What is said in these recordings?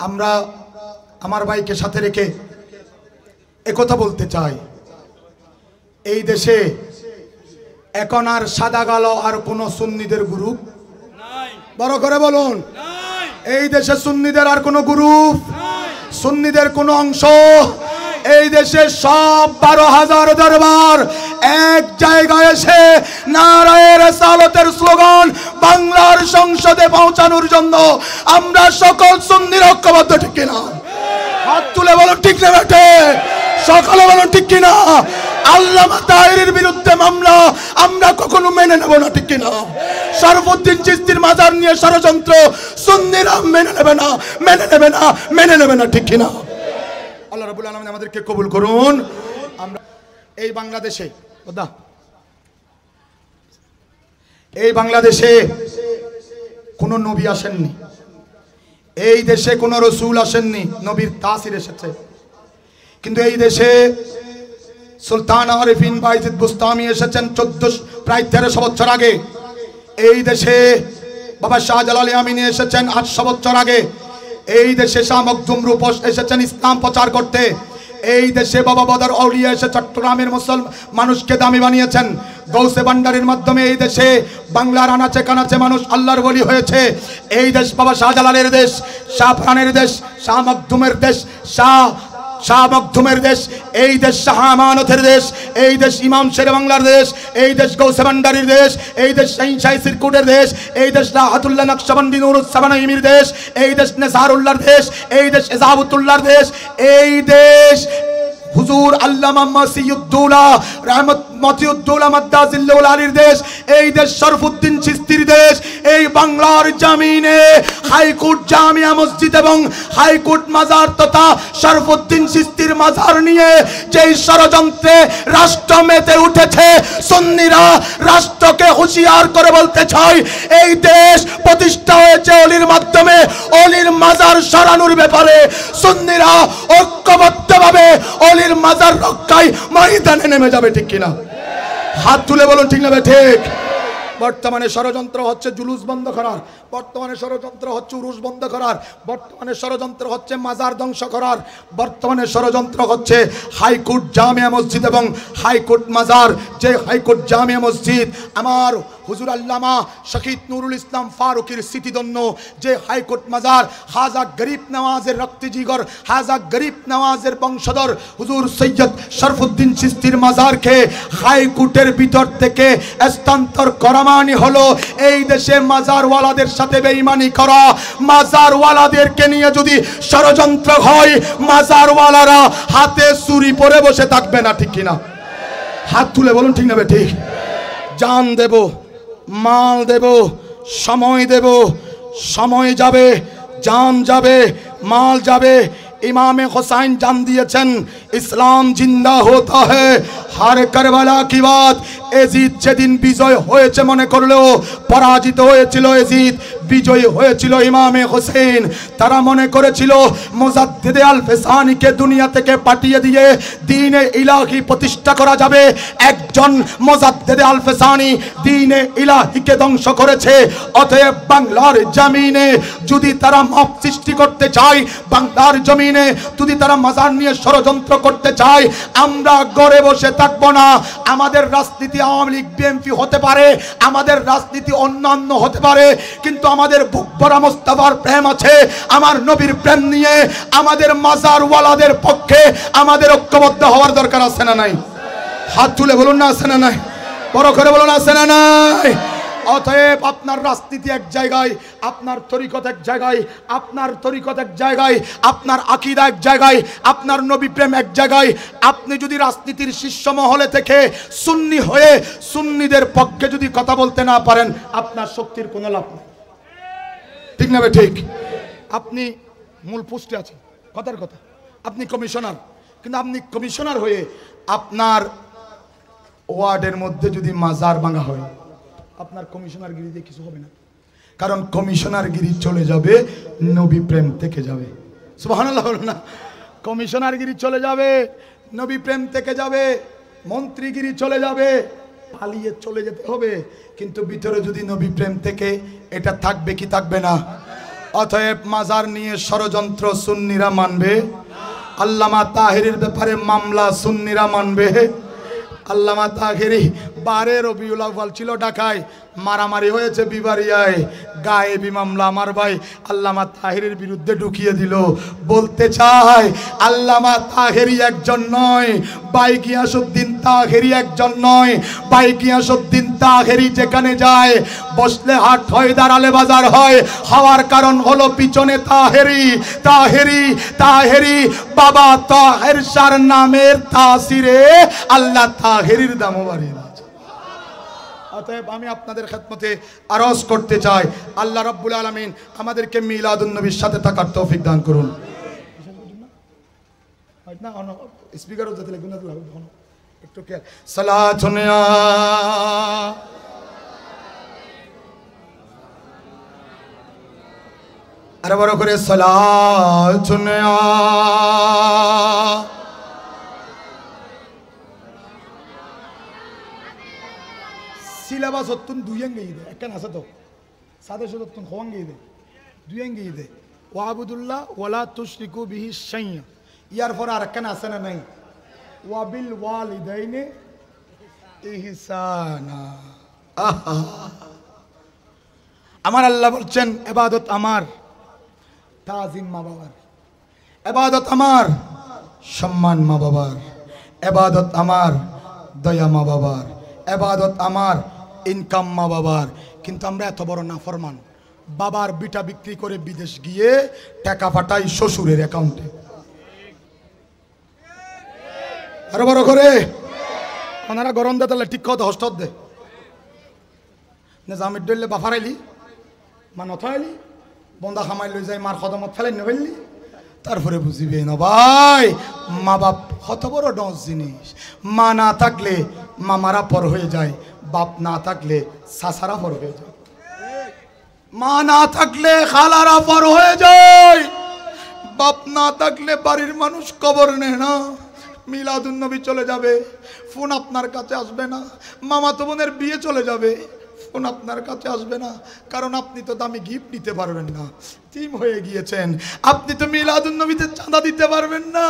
আমরা আমার ভাইকে সাথে রেখে একথা বলতে চাই, এই দেশে এখন আর সাদা কালো আর কোন সুন্নিদের গ্রুপ নাই। বড় করে বলুন, এই দেশে সুন্নিদের আর কোন গ্রুপ, সুন্নিদের কোন অংশ, এই দেশে সব 12,000 দরবার এক জায়গায় এসে নারায়ে রিসালাতের স্লোগান বাংলার সংসদে পৌঁছানোর জন্য আমরা সকল সুন্নির ঐক্যবদ্ধ। ঠিক কিনা? হাত তুলে বলুন ঠিক না বেটে, সকলে বলুন ঠিক কিনা? আল্লামা তাহেরের বিরুদ্ধে মামলা আমরা কখনো মেনে নেব না। ঠিক কিনা? শরফুদ্দীন চিশতির মাজার নিয়ে ষড়যন্ত্র সুন্নিরা মেনে নেবে না, মেনে নেবে না, মেনে নেবে না। ঠিক কিনা? আল্লাহ রাব্বুল আলামিন আমাদেরকে কবুল করুন। আমরা এই বাংলাদেশে কোনো নবী আসেননি, এই দেশে কোনো রসুল আসেননি, নবীর তাসির এসেছে। কিন্তু এই দেশে সুলতান আরিফিন বাইজিদ বুস্তামি এসেছেন প্রায় 1300 বছর আগে। এই দেশে বাবা শাহজালাল আমিনী এসেছেন 800 বছর আগে। এই দেশে শাহ মখদুম রূপস এসেছেন ইসলাম প্রচার করতে। এই দেশে বাবা বদর আউলিয়া এসে চট্টগ্রামের মুসলমান মানুষকে দামি বানিয়েছেন। গৌসে ভান্ডারের মাধ্যমে এই দেশে বাংলার আনাচে কানাচে মানুষ আল্লাহর ওলি হয়েছে। এই দেশ বাবা শাহজালালের দেশ, শাহ ফরানের দেশ, শাহ মখদুমের দেশ, শাহ মখদুমের দেশ, এই দেশ শাহ আমানতের দেশ, এই দেশ ইমাম শেরে বাংলার দেশ, এই দেশ গৌসে ভান্ডারির দেশ, এই দেশ শাহী সিরকুটের দেশ, এই দেশ রাহাতুল্লাহ নকশবন্দি নুরুসসাবানাইমির দেশ, এই দেশ নেসারুল্লাহর দেশ, এই দেশ ইজাবতুল্লাহর দেশ, এই দেশ হুজুর আল্লামা মাসিউদ্দৌলা মতিউদ্দৌলা মাদ্দাজিল্লাহুল আলীর দেশ, এই দেশ শরফুদ্দীন চিশতির দেশ। এই বাংলার জমিনে হাইকোর্ট জামিয়া মসজিদ এবং হাইকোর্ট মাজার তথা শরফুদ্দীন চিশতির মাজার নিয়ে যেই ষড়যন্ত্রে রাষ্ট্র মেতে উঠেছে, সুন্নিরা রাষ্ট্রকে হুঁশিয়ার করে বলতে চাই, এই দেশ প্রতিষ্ঠা হয়েছে অলির মাধ্যমে। অলির মাজার সরানোর ব্যাপারে সুন্নিরা ঐক্যবদ্ধভাবে অলির মাজার রক্ষায় ময়দানে নেমে যাবে। ঠিক কিনা? হাত তুলে বলুন ঠিক না? ঠিক। বর্তমানে ষড়যন্ত্র হচ্ছে জুলুস বন্ধ করার, বর্তমানে ষড়যন্ত্র হচ্ছে উরুস বন্ধ করার, বর্তমানে ষড়যন্ত্র হচ্ছে মাজার ধ্বংস করার, বর্তমানে ষড়যন্ত্র হচ্ছে হাইকোর্ট জামিয়া মসজিদ এবং হাইকোর্ট মাজার। যে হাইকোর্ট জামিয়া মসজিদ আমার হুজুর আল্লামা শহীদ নুরুল ইসলাম ফারুকের স্মৃতিধন্য, যে হাইকোর্ট মাজার হাজা গরিব নওয়াজের রক্তি জিগর, হাজা গরিব নওয়াজের বংশধর হুজুর সৈয়দ শরফুদ্দীন চিশতির মাজারকে হাইকোর্টের ভিতর থেকে স্থানান্তর করা মানে হলো এই দেশে মাজারওয়ালাদের সাথে বেঈমানি করা। মাজারওয়ালাদেরকে নিয়ে যদি ষড়যন্ত্র হয়, মাজারওয়ালারা হাতে ছুরি পরে বসে থাকবে না। ঠিক কিনা? হাত তুলে বলুন ঠিক না? ঠিক। জান দেব, মাল দেব, সময় দেব, সময় যাবে, জান যাবে, মাল যাবে। ইমামে হোসাইন জান দিয়েছেন, ইসলাম জিন্দা होता है हर करबला की बात। এজিদ যেদিন বিজয় হয়েছে মনে করলেও পরাজিত হয়েছিল এজিদ, বিজয় হয়েছিল ইমামে হোসেন। তারা মনে করেছিল মুজাদ্দিদে আল ফেসানিকে দুনিয়া থেকে পাঠিয়ে দিয়ে দ্বীনে ইলাহি প্রতিষ্ঠা করা যাবে। একজন মুজাদ্দিদে আল ফেসানি দ্বীনে ইলাহিকে ধ্বংস করেছে। অতএব বাংলার জমিনে যদি তারা মপ সৃষ্টি করতে চায়, বাংলার জমিনে যদি তারা মাজার নিয়ে ষড়যন্ত্র করতে চায়, আমরা ঘরে বসে থাকবো না। আমাদের রাজনীতি আওয়ামী লীগ বিএনপি হতে পারে, আমাদের রাজনীতি অন্যান্য হতে পারে, কিন্তু আমাদের বুক ভরা মোস্তফার প্রেম আছে, আমার নবীর প্রেম নিয়ে আমাদের মাজারওয়ালাদের পক্ষে আমাদের ঐক্যবদ্ধ হওয়ার দরকার আছে না নাই? হাত তুলে বলুন না আছে না নাই? বড় করে বলুন আছে না নাই? অতএব আপনার রাজনীতি এক জায়গায়, আপনার তরিকত এক জায়গায়, আপনার তরিকত এক জায়গায়, আপনার আকীদা এক জায়গায়, আপনার নবী প্রেম এক জায়গায়। আপনি যদি রাজনীতির শীর্ষ মহলে থেকে সুন্নি হয়ে সুন্নিদের পক্ষে যদি কথা বলতে না পারেন, আপনার শক্তির কোনো লাভ নেই। ঠিক না? ঠিক। আপনি মূল পোস্টে আছেন, কথার কথা, আপনি কমিশনার, কিন্তু আপনি কমিশনার হয়ে আপনার ওয়ার্ডের মধ্যে যদি মাজার ভাঙা হয়, আপনার কমিশনারগিরিতে কিছু হবে না, কারণ কমিশনারগিরি চলে যাবে নবী প্রেম থেকে যাবে। সুবহানাল্লাহ বলুন না? কমিশনারগিরি চলে যাবে, নবী প্রেম থেকে যাবে, মন্ত্রীগিরি চলে যাবে, পালিয়ে চলে যেতে হবে। কিন্তু ভিতরে যদি নবী প্রেম থেকে এটা থাকবে কি থাকবে না? অতএব মাজার নিয়ে ষড়যন্ত্র সুন্নিরা মানবে, আল্লামা তাহেরির ব্যাপারে মামলা সুন্নিরা মানবে। আল্লামা তাহেরি 12 রবিউল আউয়াল ছিল ঢাকায়, মারামারি হয়েছে বিবারিয়ায়, গায়েবী মামলা আমার ভাই আল্লামা তাহেরির বিরুদ্ধে ঢুকিয়ে দিল। বলতে চাই আল্লামা তাহেরি একজন নয়, ভাই গিয়াসউদ্দিন তাহেরি একজন নয়। ভাই গিয়াসউদ্দিন তাহেরি যেখানে যায় বসলে হাট হয়, দাঁড়ালে বাজার হয়, হওয়ার কারণ হলো পিছনে তাহেরি। তাহেরি তাহেরি বাবা তাহের শাহর নামের তাসিরে আল্লাহ তাহেরির দামও বাড়িয়ে দিয়েছে। অতএব আমি আপনাদের খেদমতে আরজ করতে চাই, আল্লাহ রাব্বুল আলামিন আমাদেরকে মিলাদুন নবীর সাথে থাকার তৌফিক দান করুন। স্পিকারও যাতে লাগবে না, একটু সালাতুন আরে বড় করে সালাতুন সিলেবাস হতুন দুইয়াঙ্গে দে একখান আছে তো সাদে সতুন খোয়াঙ্গে দে দুইয়াঙ্গে দে ওয়াবুদুল্লাহ ওয়ালা তুশরিকু বিহি শাইয়্যা, ইয়ার পর আর একখান আছে না নাই, ওয়াবিল ওয়ালিদাইনি ইহসানা। আমার আল্লাহ বলছেন ইবাদত আমার, তাজিম মা বাবার, ইবাদত আমার সম্মান মা বাবার, ইবাদত আমার দয়া মা বাবার, ইবাদত আমার ইনকাম মা বাবার। কিন্তু আমরা এত বড় নাফরমান, বাবার বিটা বিক্রি করে বিদেশ গিয়ে টাকা পাঠাই শ্বশুরের অ্যাকাউন্টে। আরো বড় করে ওনারা গরম দে তাহলে ঠিক কথা হস্ত দে না, জামির ডলে বাফারাইলি মা নথাইলি বন্দা খামাই লই যাই মার কদমত ফেলাই নেবেলি, তারপরে বুঝিবে না ভাই মা বাপ কত বড় ডস জিনিস। মা না থাকলে মামারা পর হয়ে যায়, বাপ না থাকলে সাসারা পর হয়ে যায়, মা না থাকলে খালারা পর হয়ে যায়, বাপ না থাকলে বাড়ির মানুষ কবর নেয় না। মিলাদুন নবী চলে যাবে, ফোন আপনার কাছে আসবে না। মামাতো বোনের বিয়ে চলে যাবে, ফোন আপনার কাছে আসবে না, কারণ আপনি তো দামি গিফট দিতে পারবেন না, টিম হয়ে গিয়েছেন। আপনি তো মিলাদুন নবীতে চাঁদা দিতে পারবেন না,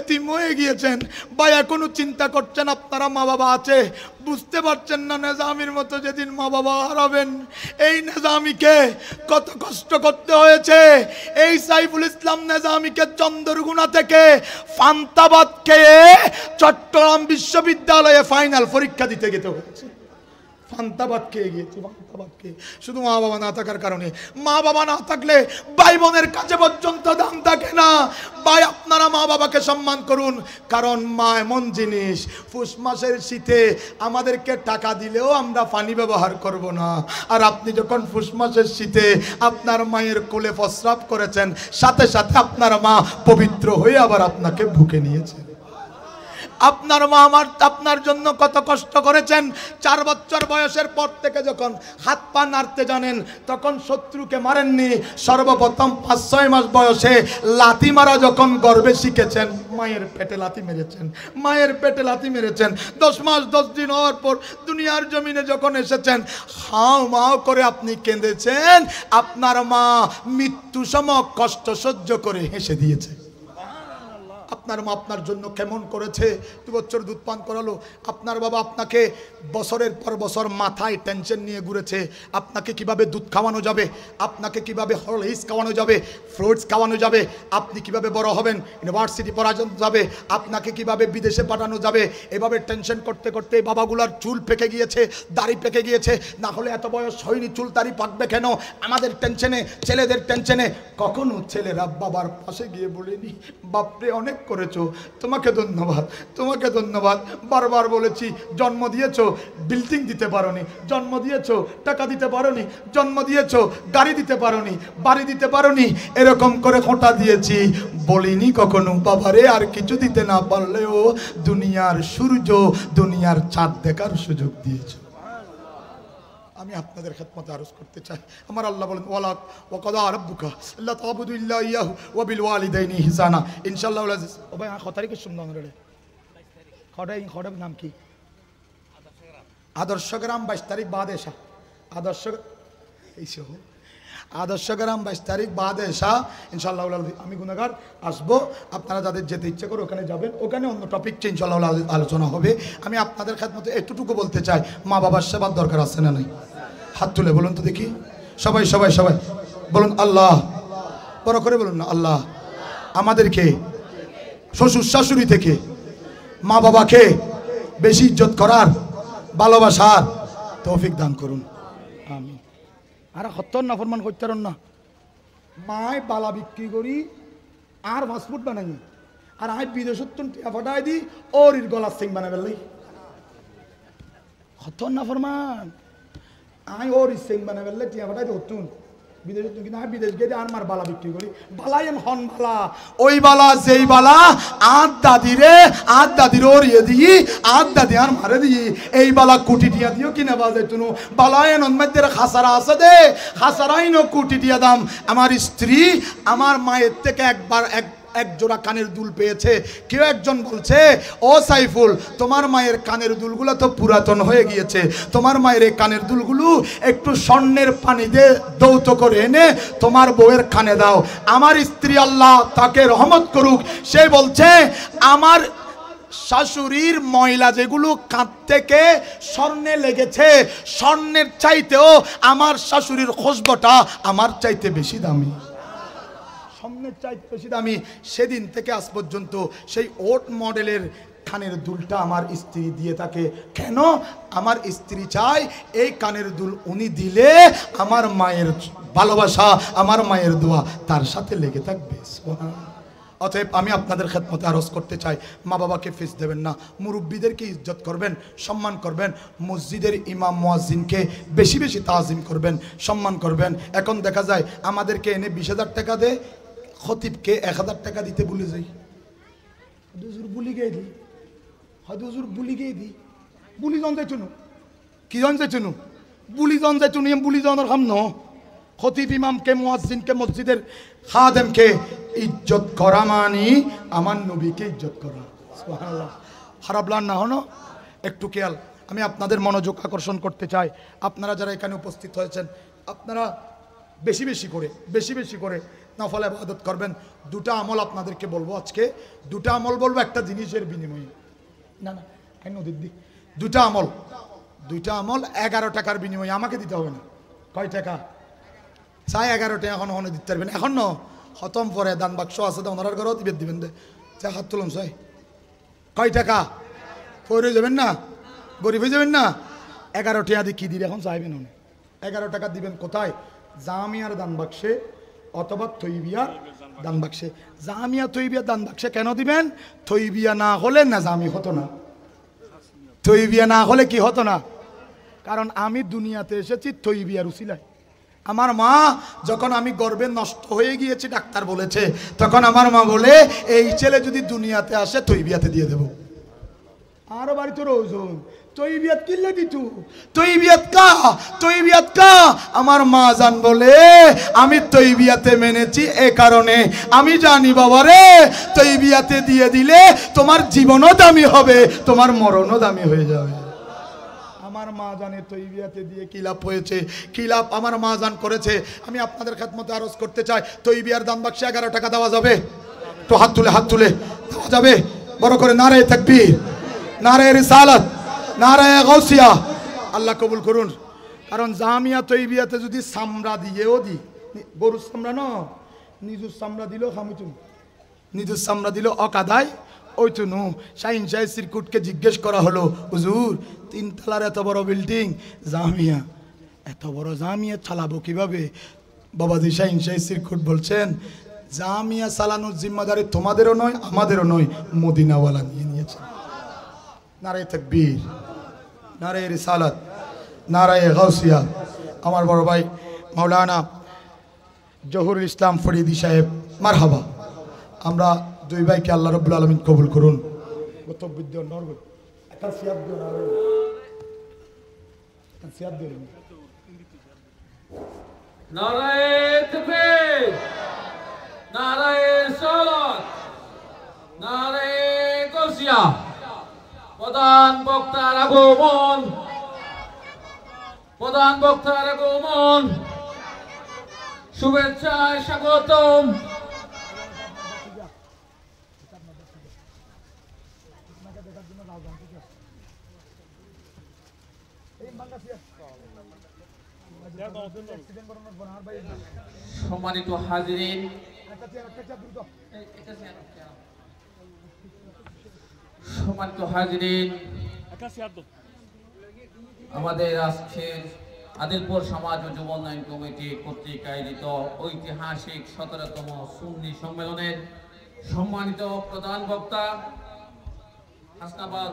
টিম হয়ে গিয়েছেন। বা এখনো চিন্তা করছেন আপনারা মা বাবা আছে, বুঝতে পারছেন না নেজামির মতো যেদিন মা বাবা হারাবেন, এই নেজামিকে কত কষ্ট করতে হয়েছে। এই সাইফুল ইসলাম নেজামিকে চন্দ্রগুনা থেকে ফান্তাবাদ খেয়ে চট্টগ্রাম বিশ্ববিদ্যালয়ে ফাইনাল পরীক্ষা দিতে যেতে হয়েছে। ফান্তাবাদ খেয়ে গিয়েছি, ফান্তাবাদ খেয়ে, শুধু মা বাবা না থাকার কারণে। মা বাবা না থাকলে ভাই বোনের কাছে পর্যন্ত দাম থাকে না। ভাই আপনারা মা বাবাকে সম্মান করুন, কারণ মা এমন জিনিস, পুষ মাসের শীতে আমাদেরকে টাকা দিলেও আমরা পানি ব্যবহার করব না। আর আপনি যখন পুষ মাসের শীতে আপনার মায়ের কোলে প্রস্রাব করেছেন, সাথে সাথে আপনার মা পবিত্র হয়ে আবার আপনাকে বুকে নিয়েছে। আপনার মা আমার আপনার জন্য কত কষ্ট করেছেন। 4 বছর বয়সের পর থেকে যখন হাত পা নাড়তে জানেন তখন শত্রুকে মারেননি। সর্বপ্রথম 5-6 মাস বয়সে লাথি মারা যখন গর্ভে শিখেছেন, মায়ের পেটে লাথি মেরেছেন, মায়ের পেটে লাথি মেরেছেন। 10 মাস 10 দিন হওয়ার পর দুনিয়ার জমিনে যখন এসেছেন, হাও মাও করে আপনি কেঁদেছেন। আপনার মা মৃত্যু সম কষ্ট সহ্য করে হেসে দিয়েছে। আপনার মা আপনার জন্য কেমন করেছে, 2 বছর দুধ পান করালো। আপনার বাবা আপনাকে বছরের পর বছর মাথায় টেনশন নিয়ে ঘুরেছে, আপনাকে কিভাবে দুধ খাওয়ানো যাবে, আপনাকে কিভাবে হরলিক্স খাওয়ানো যাবে, ফ্রুটস খাওয়ানো যাবে, আপনি কিভাবে বড় হবেন, ইউনিভার্সিটি পড়ানো যাবে, আপনাকে কিভাবে বিদেশে পাঠানো যাবে। এভাবে টেনশন করতে করতে বাবাগুলার চুল পেকে গিয়েছে, দাড়ি পেকে গিয়েছে। না হলে এত বয়স হয়নি, চুল দাড়ি পাকবে কেন? আমাদের টেনশনে, ছেলেদের টেনশনে। কখনো ছেলেরা বাবার পাশে গিয়ে বলেনি, বাপরে অনেক করেছো, তোমাকে ধন্যবাদ, তোমাকে ধন্যবাদ। বারবার বলেছি, জন্ম দিয়েছো, বিল্ডিং দিতে পারোনি, জন্ম দিয়েছো, টাকা দিতে পারোনি, জন্ম দিয়েছো, গাড়ি দিতে পারোনি, বাড়ি দিতে পারোনি, এরকম করে খোঁটা দিয়েছি। বলিনি কখনো বাবারে আর কিছু দিতে না পারলেও দুনিয়ার সূর্য, দুনিয়ার চাঁদ দেখার সুযোগ দিয়েছো। আমি আপনাদের খেদমতে আরজ করতে চাই, আমার আল্লাহ বলেন ওয়ালাক ওয়া কাদা রাব্বুকা আল্লা তা'বুদু ইল্লা ইয়াহু ওয়া বিল ওয়ালিদাইনি ইহসানা। ইনশাআল্লাহ আজিজ। ও ভাই কত তারিখে শুনলাম রে খড়ের নাম কি? আদর্শ গ্রাম 22 তারিখ বাদ এসা আদর্শ এইসব আদর্শ গ্রাম 22 তারিখ বাদ এসা ইনশাআল্লাহ আমি গুনাহগার আসবো, আপনারা যাদের যেতে ইচ্ছে করে ওখানে যাবেন, ওখানে অন্য টপিক ইনশাআল্লাহ আলোচনা হবে। আমি আপনাদের খেদমতে এতটুকু বলতে চাই, মা বাবার সেবার দরকার আছে না নাই? হাত তুলে বলুন তো দেখি, সবাই সবাই সবাই বলুন আল্লাহ, বড় করে বলুন না আল্লাহ আমাদেরকে শ্বশুর শাশুড়ি থেকে মা বাবাকে বেশি ইজ্জত করার, ভালোবাসার তৌফিক দান করুন, আমিন। আর হত্তর না ফরমান করতে না, মায় বালা বিক্রি করি আর ফাস্টফুড বানাই, আর আই বিদেশত টিয়া ফাটাই দি ওর গলার সিং বানাই ফেললি, হত্তর না ফরমান আই ওর সিং বানাই ফেললে টিয়া ফাটাই দি হতুন বিদেশ, কিন্তু আমি বিদেশ গিয়ে আর মার বালা বিক্রি করি, বালাই হন বালা, ওই বালা যেই বালা আদ দাদির ওর ইয়ে দিই, আদ দাদি আর মারে দিই, এই বালা কুটি টিয়া দিও কিনে বাজে তুনু বালায় নন্মেদের খাসারা আছে দে, খাসারাই ন কুটি টিয়া দাম। আমার স্ত্রী আমার মায়ের থেকে এক জোড়া কানের দুল পেয়েছে, কেউ একজন বলছে ও সাইফুল তোমার মায়ের কানের দুলগুলো তো পুরাতন হয়ে গিয়েছে, তোমার মায়ের এই কানের দুলগুলো একটু স্বর্ণের পানি দিয়ে দৌত করে এনে তোমার বউয়ের কানে দাও। আমার স্ত্রী আল্লাহ তাকে রহমত করুক, সে বলছে আমার শাশুড়ির ময়লা যেগুলো কাঁধ থেকে স্বর্ণে লেগেছে, স্বর্ণের চাইতেও আমার শাশুড়ির খুশবুটা আমার চাইতে বেশি দামি, স্বর্ণের চাইতে বেশি দামি। সেদিন থেকে আজ পর্যন্ত সেই ওট মডেলের কানের দুলটা আমার স্ত্রী দিয়ে থাকে। কেন? আমার স্ত্রী চায় এই কানের দুল উনি দিলে আমার মায়ের ভালোবাসা, আমার মায়ের দোয়া তার সাথে লেগে থাকবে। অতএব আমি আপনাদের খেদমতে আরজ করতে চাই, মা বাবাকে ফিস দেবেন না, মুরব্বীদেরকে ইজ্জত করবেন, সম্মান করবেন, মসজিদের ইমাম মুয়াজ্জিনকে বেশি বেশি তাজিম করবেন, সম্মান করবেন। এখন দেখা যায় আমাদেরকে এনে 20,000 টাকা দেয়, খতিবকে 1000 টাকা দিতে ভুলে যাই, হুজুর বুলি গিয়ে দিই, হুজুর বুলি গিয়ে দিই, বুলি জন যাই চুনু, কি জন যাই চুনু, বুলি জন যাই চুনু, বুলি জনের খাম ন, খতিব ইমামকে মুয়াজ্জিনকে মসজিদের খাদেমকে ইজ্জত করা মানি আমার নবীকে ইজ্জত করা। সুবহানাল্লাহ, খারাপ লান না হনো, একটু খেয়াল। আমি আপনাদের মনোযোগ আকর্ষণ করতে চাই, আপনারা যারা এখানে উপস্থিত হয়েছেন আপনারা বেশি বেশি করে নফল ইবাদত করবেন। দুটা আমল আপনাদেরকে বলবো আজকে, দুটা আমল বলবো একটা জিনিসের বিনিময়ে, না না নদীর দিক, দুটা আমল 11 টাকার বিনিময়ে আমাকে দিতে হবে না। কয় টাকা? 11.5 টাকা এখন দিতে পারবেন, এখন ন খতম পরে দান বাক্স আছে তো ওনার ঘরেও দিবেন দে, চা হাত তুলুন চাই। কয় টাকা? পরে যাবেন না, গরিব হয়ে যাবেন না। 11 টাকা দিয়ে কি দিলে এখন চাইবেন উনি? 11 টাকা দিবেন কোথায়? জামিয়ার দান বাক্সে অথবা তৈবিয়ার দান বাক্সে। জামিয়া তৈবিয়ার দান বাক্সে কেন দিবেন? তৈবিয়া না হলে না জামি হতো না, তৈবিয়া না হলে কি হতো না? কারণ আমি দুনিয়াতে এসেছি তৈবিয়ার উসিলায়। আমার মা যখন আমি গর্ভে নষ্ট হয়ে গিয়েছি ডাক্তার বলেছে, তখন আমার মা বলে এই ছেলে যদি দুনিয়াতে আসে তৈবিয়াতে দিয়ে দেব। আরো বাড়িতে রোজন তৈবিয়াত কিনলে দিতু, তৈবিয়াত কা আমার মা জান বলে আমি তৈবিয়াতে মেনেছি এ কারণে আমি জানি বাবারে তৈবিয়াতে দিয়ে দিলে তোমার জীবনও দামি হবে, তোমার মরণও দামি হয়ে যাবে। আমার মা জানে তৈবিয়াতে দিয়ে কি লাভ হয়েছে, কি লাভ আমার মা জান করেছে। আমি আপনাদের খেদমতে আরজ করতে চাই, তৈবিয়ার দান বাক্সে 11 টাকা দেওয়া যাবে? তো হাত তুলে দেওয়া যাবে? বড় করে নারায়ে তাকবীর, নারায়ে রিসালাত, নারায়ে গাউসিয়া। আল্লাহ কবুল করুন। কারণ জামিয়া তৈবিয়াতে যদি চামড়া দিয়েও দি, গরুর চামড়া ন, নিজুর চামড়া দিলেও খামিতুন, নিজুর চামড়া দিলেও অকাদায় ওই তো নো। শাহিন শাহ সিরকুটকে জিজ্ঞেস করা হলো, হুজুর 3 তলার এত বড় বিল্ডিং, জামিয়া এত বড় জামিয়া চালাবো কিভাবে? বাবাজি শাহিন শাহ সিরকুট বলছেন, জামিয়া চালানোর জিম্মাদারি তোমাদেরও নয় আমাদেরও নয়, মদিনাওয়ালা নিয়ে নিয়েছে। নারায়ে তাকবীর, নারায়ে রিসালাত, নারায়ে গাউসিয়া। আমার বড় ভাই মাওলানা জহুরুল ইসলাম ফরিদি সাহেব, মারহাবা। আমরা দুই ভাইকে আল্লাহ রাব্বুল আলামিন কবুল করুন। নারায়ে তাকবীর, নারায়ে রিসালাত, নারায়ে গাউসিয়া। প্রধান বক্তার আগমন, প্রধান বক্তার আগমন। শুভেচ্ছায় স্বাগতম। সম্মানিত হাজিরিন, সম্মানিত হাজিরিন, আমাদের আজকের আদিলপুর সমাজ ও যুব উন্নয়ন কমিটি কর্তৃক আয়োজিত ঐতিহাসিক 17তম সুন্নি সম্মেলনের সম্মানিত প্রধান বক্তা হাসনাবাদ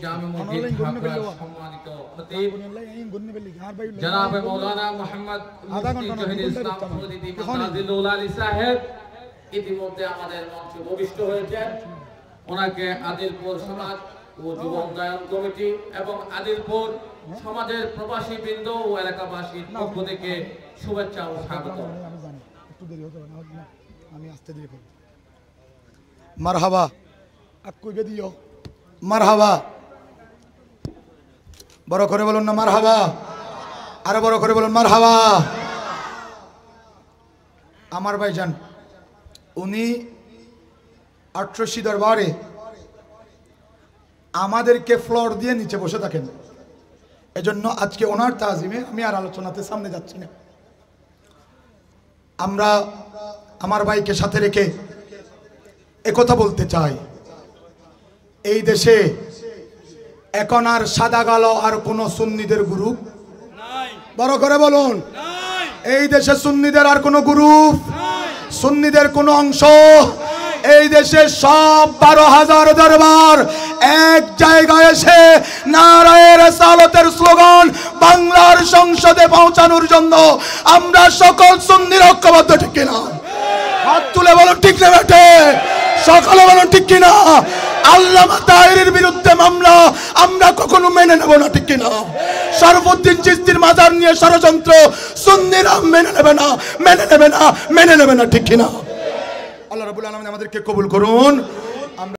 জামে মসজিদ ঢাকার সম্মানিত খতিব জনাব মাওলানা মুহাম্মদ মুফতি জহিরুল ইসলাম ফরিদি মাদাজিলুল আলী সাহেব ইতিমধ্যে আমাদের মঞ্চে উপবিষ্ট হয়েছেন। ওনাকে আদিলপুর সমাজ ও যুব উন্নয়ন কমিটি এবং আদিলপুর সমাজের প্রবাসী বৃন্দ ও এলাকাবাসীর পক্ষ থেকে শুভেচ্ছা ও স্বাগত। মারহাবা, আক্কুবে দিও মারহাবা, বড় করে বলুন না মারহাবা, আরো বড় করে বলুন মারহাবা। আমার ভাইজান উনি 88 দরবারে আমাদেরকে ফ্লোর দিয়ে নিচে বসে থাকেন। এজন্য আজকে ওনার তাজিমে আমি আর আলোচনাতে সামনে যাচ্ছি না। আমরা আমার ভাইকে সাথে রেখে একথা বলতে চাই, এই দেশে এখন আর সাদা কালো আর কোন সুন্নিদের গ্রুপ নাই। বড় করে বলুন, এই দেশে সুন্নিদের আর কোন গ্রুপ, সুন্নিদের কোন অংশ, এই দেশে সব 12,000 দরবার এক জায়গায় এসে নারায়ে রিসালাতের স্লোগান বাংলার সংসদে পৌঁছানোর জন্য আমরা সকল সুন্নির ঐক্যবদ্ধ। ঠিক কিনা? হাত তুলে বলুন ঠিক না বেটে, সকলে বলুন ঠিক কিনা? আল্লামা তাহেরের বিরুদ্ধে মামলা আমরা কখনো মেনে নেব না। ঠিক কিনা? শরফুদ্দিন চিশতির মাজার নিয়ে ষড়যন্ত্র সুন্নিরা মেনে নেবে না, মেনে নেবে না, মেনে নেবে না। ঠিক কিনা? আল্লাহ রাব্বুল আলামিন আমাদেরকে কবুল করুন।